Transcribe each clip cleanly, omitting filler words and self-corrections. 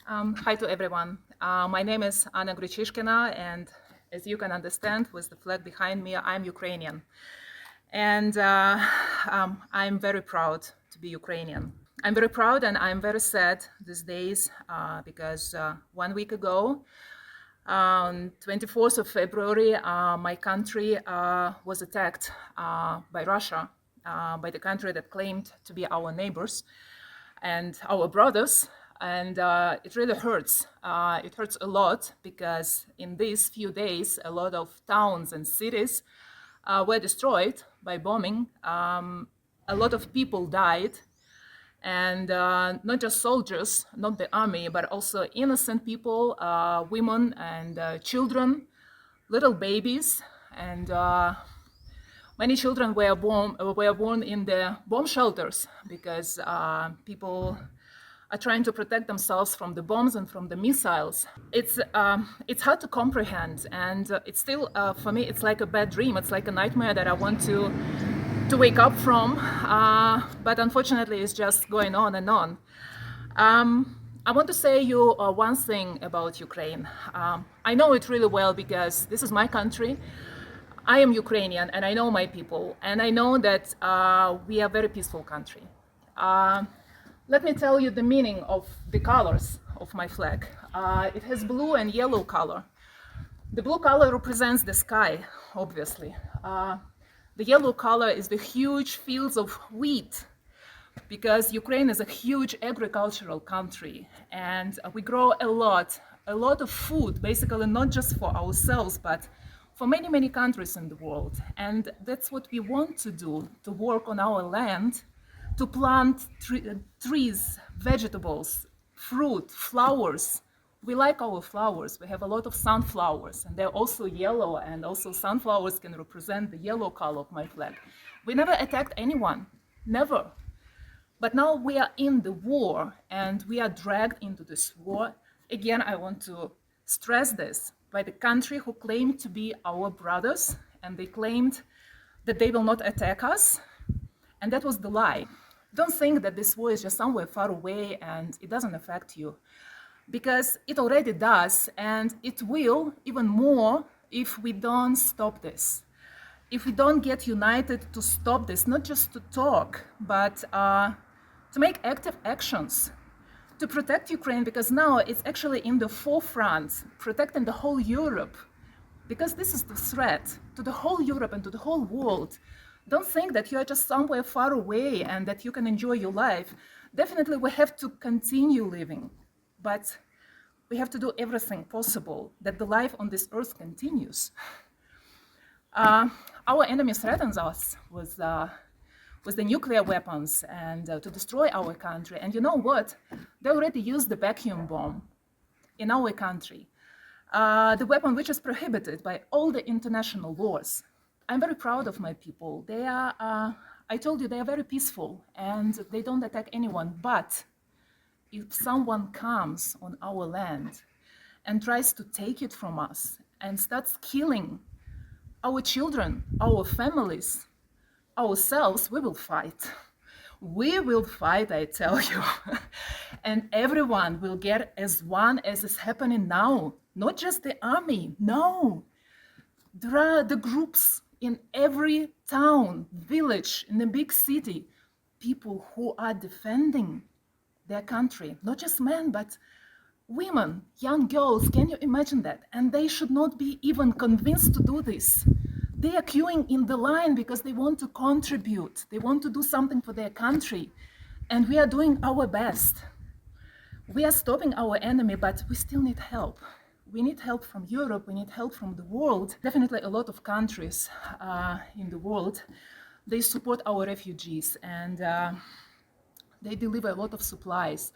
Hi to everyone. My name is Anna Gruchishkina, and as you can understand, with the flag behind me, I'm Ukrainian. And I'm very proud to be Ukrainian. I'm very proud and I'm very sad these days because 1 week ago, on 24th of February, my country was attacked by Russia, by the country that claimed to be our neighbors and our brothers. And it really hurts. It hurts a lot because in these few days, a lot of towns and cities were destroyed by bombing. A lot of people died, and not just soldiers, not the army, but also innocent people, women and children, little babies, and many children were born in the bomb shelters because people are trying to protect themselves from the bombs and from the missiles. It's hard to comprehend, and it's still for me. It's like a bad dream. It's like a nightmare that I want to wake up from, but unfortunately, it's just going on and on. I want to say you one thing about Ukraine. I know it really well because this is my country. I am Ukrainian and I know my people, and I know that we are a very peaceful country. Let me tell you the meaning of the colors of my flag. It has blue and yellow color. The blue color represents the sky, obviously. The yellow color is the huge fields of wheat, because Ukraine is a huge agricultural country and we grow a lot of food, basically not just for ourselves, but for many, many countries in the world. And that's what we want to do, to work on our land, to plant trees, vegetables, fruit, flowers. We like our flowers. We have a lot of sunflowers, and they're also yellow, and also sunflowers can represent the yellow color of my flag. We never attacked anyone, never. But now we are in the war, and we are dragged into this war. Again, I want to stress this, by the country who claimed to be our brothers, and they claimed that they will not attack us, and that was the lie. Don't think that this war is just somewhere far away and it doesn't affect you, because it already does, and it will even more if we don't stop this. If we don't get united to stop this, not just to talk, but to make active actions to protect Ukraine, because now it's actually in the forefront, protecting the whole Europe, because this is the threat to the whole Europe and to the whole world. Don't think that you are just somewhere far away and that you can enjoy your life. Definitely we have to continue living, but we have to do everything possible that the life on this earth continues. Our enemy threatens us with the nuclear weapons and to destroy our country. And you know what? They already used the vacuum bomb in our country, the weapon which is prohibited by all the international laws. I'm very proud of my people. They are, I told you, they are very peaceful and they don't attack anyone. But if someone comes on our land and tries to take it from us and starts killing our children, our families, ourselves, we will fight. We will fight, I tell you. And everyone will get as one as is happening now. Not just the army, no. There are the groups in every town, village, in a big city, people who are defending their country. Not just men, but women, young girls. Can you imagine that? And they should not be even convinced to do this. They are queuing in the line because they want to contribute. They want to do something for their country. And we are doing our best. We are stopping our enemy, but we still need help. We need help from Europe. We need help from the world. Definitely a lot of countries in the world, they support our refugees, and they deliver a lot of supplies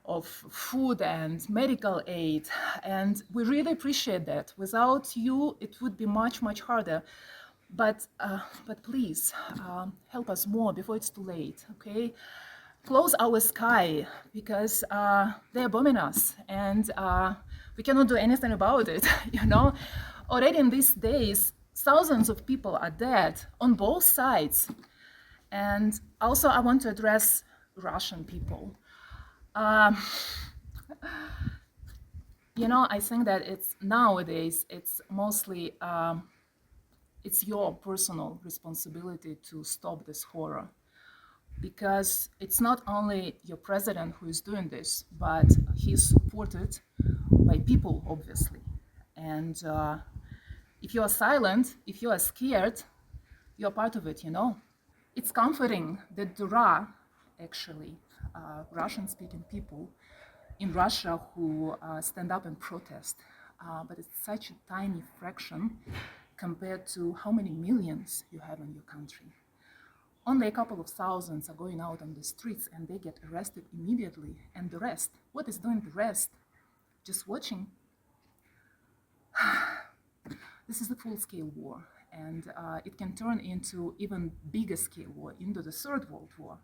of food and medical aid, and we really appreciate that. Without you, it would be much, much harder. But please help us more before it's too late, okay? Close our sky, because they're bombing us, and we cannot do anything about it, you know? Already in these days, thousands of people are dead on both sides. And also I want to address Russian people. I think that it's nowadays it's mostly it's your personal responsibility to stop this horror, because it's not only your president who is doing this, but he's supported by people, obviously. And if you are silent, if you are scared, you're part of it. It's comforting that there are actually Russian-speaking people in Russia who stand up and protest, but it's such a tiny fraction compared to how many millions you have in your country. Only a couple of thousands are going out on the streets and they get arrested immediately. And the rest, what is doing the rest? Just watching. This is a full-scale war, and it can turn into even bigger scale war, into the Third World War.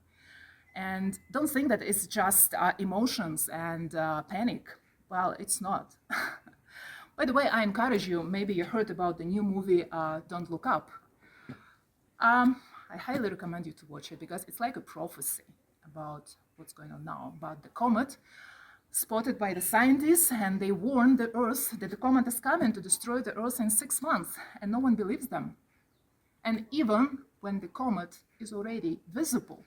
And don't think that it's just emotions and panic. Well, it's not. By the way, I encourage you, maybe you heard about the new movie, Don't Look Up. I highly recommend you to watch it because it's like a prophecy about what's going on now, about the comet spotted by the scientists, and they warn the Earth that the comet is coming to destroy the Earth in 6 months, and no one believes them. And even when the comet is already visible,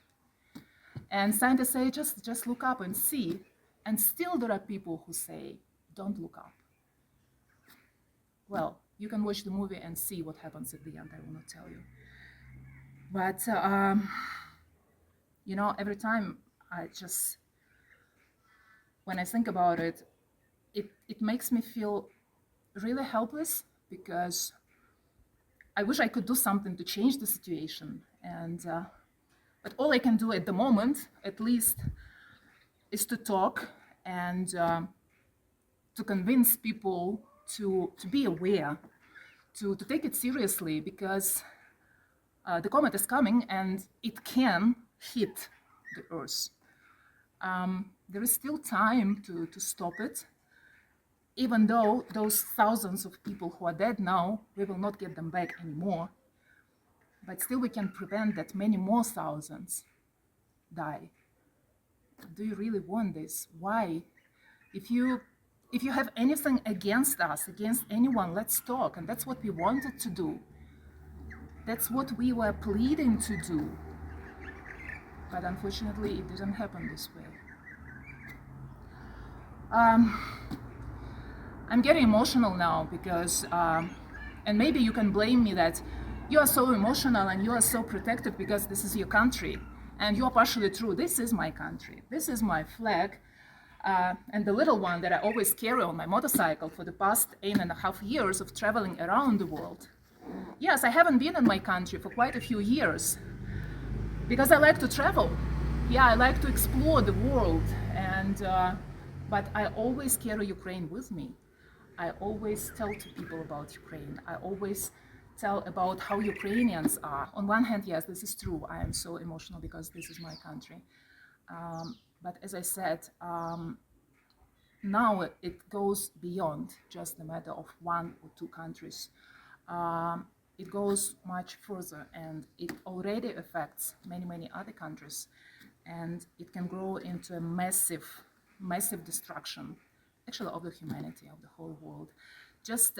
and scientists say, just look up and see, and still there are people who say, don't look up. Well, you can watch the movie and see what happens at the end, I will not tell you. But, every time when I think about it, it makes me feel really helpless, because I wish I could do something to change the situation. But all I can do at the moment, at least, is to talk and to convince people to be aware, to take it seriously, because the comet is coming and it can hit the Earth. There is still time to stop it, even though those thousands of people who are dead now, we will not get them back anymore. But still we can prevent that many more thousands die. Do you really want this? Why? If you have anything against us, against anyone, let's talk. And that's what we wanted to do. That's what we were pleading to do. But unfortunately, it didn't happen this way. I'm getting emotional now because, and maybe you can blame me that you are so emotional and you are so protective because this is your country. And you are partially true. This is my country. This is my flag. And the little one that I always carry on my motorcycle for the past 8.5 years of traveling around the world. Yes, I haven't been in my country for quite a few years because I like to travel. Yeah, I like to explore the world, but I always carry Ukraine with me. I always tell to people about Ukraine. I always tell about how Ukrainians are. On one hand, yes, this is true. I am so emotional because this is my country. But as I said, now it goes beyond just the matter of 1 or 2 countries. It goes much further, and it already affects many, many other countries. And it can grow into a massive, massive destruction, actually, of the humanity, of the whole world. Just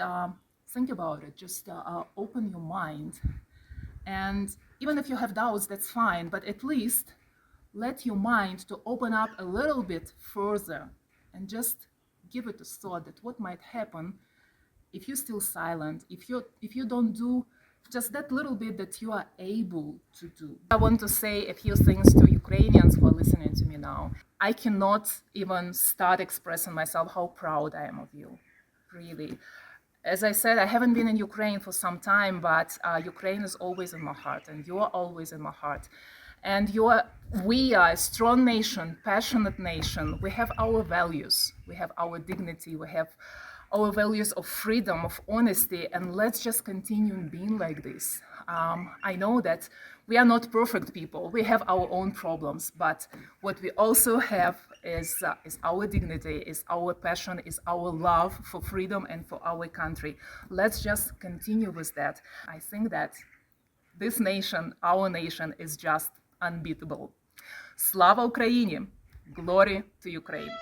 think about it. Just open your mind. And even if you have doubts, that's fine. But at least let your mind to open up a little bit further and just give it a thought that what might happen if you're still silent, if you don't do just that little bit that you are able to do. I want to say a few things to Ukrainians who are listening to me now. I cannot even start expressing myself how proud I am of you, really. As I said, I haven't been in Ukraine for some time, but Ukraine is always in my heart, and you are always in my heart. And we are a strong nation, passionate nation. We have our values, we have our dignity, we have our values of freedom, of honesty, and let's just continue being like this. I know that we are not perfect people. We have our own problems, but what we also have is our dignity, is our passion, is our love for freedom and for our country. Let's just continue with that. I think that this nation, our nation, is just unbeatable. Slava Ukraini! Glory to Ukraine!